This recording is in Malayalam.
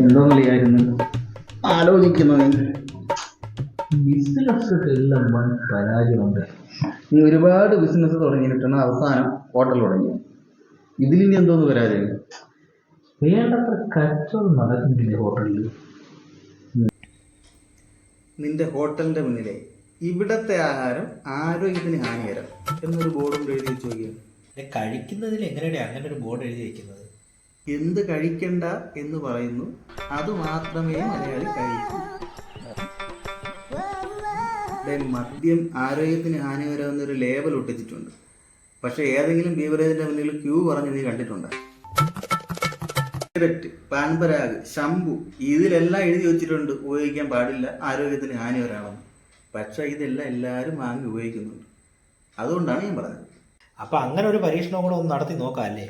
എന്തോന്നില്ലായിരുന്നു ആലോചിക്കുന്നത്. ബിസിനസ് എല്ലാം വൻ പരാജയമുണ്ട്. നീ ഒരുപാട് ബിസിനസ് തുടങ്ങിയിട്ടാണ് അവസാനം ഹോട്ടൽ തുടങ്ങിയത്. ഇതിലിനി എന്തോന്ന് പരാജയം? വേണ്ടത്ര കച്ചവടം നടക്കുന്നില്ലേ ഹോട്ടലിൽ? നിന്റെ ഹോട്ടലിന്റെ മുന്നിലെ ഇവിടത്തെ ആഹാരം ആരോഗ്യത്തിന് ഹാനികരം എന്നൊരു ബോർഡും എഴുതി വെച്ച് നോക്കിയാണ്. കഴിക്കുന്നതിൽ എങ്ങനെയാണ് അങ്ങനെ ഒരു ബോർഡ് എഴുതി വെക്കുന്നത്? എന്ത് കഴിക്കണ്ട എന്ന് പറയുന്നു, അത് മാത്രമേ മലയാളി കഴിക്കൂ. മദ്യം ആരോഗ്യത്തിന് ഹാനികരം എന്നൊരു ലേബൽ ഒട്ടിച്ചിട്ടുണ്ട്. പക്ഷെ ഏതെങ്കിലും ബീവറേജിന്റെ മുന്നിൽ ക്യൂ പറഞ്ഞ് നീ കണ്ടിട്ടുണ്ടോ? സിഗരറ്റ്, പാൻപരാഗ്, ശംഭു ഇതിലെല്ലാം എഴുതി വെച്ചിട്ടുണ്ട് ഉപയോഗിക്കാൻ പാടില്ല, ആരോഗ്യത്തിന് ഹാനികരമാണെന്ന്. പക്ഷെ ഇതെല്ലാം എല്ലാവരും വാങ്ങി ഉപയോഗിക്കുന്നുണ്ട്. അതുകൊണ്ടാണ് ഞാൻ പറഞ്ഞത്. അപ്പൊ അങ്ങനെ ഒരു പരീക്ഷണം കൂടെ ഒന്ന് നടത്തി നോക്കാം അല്ലേ?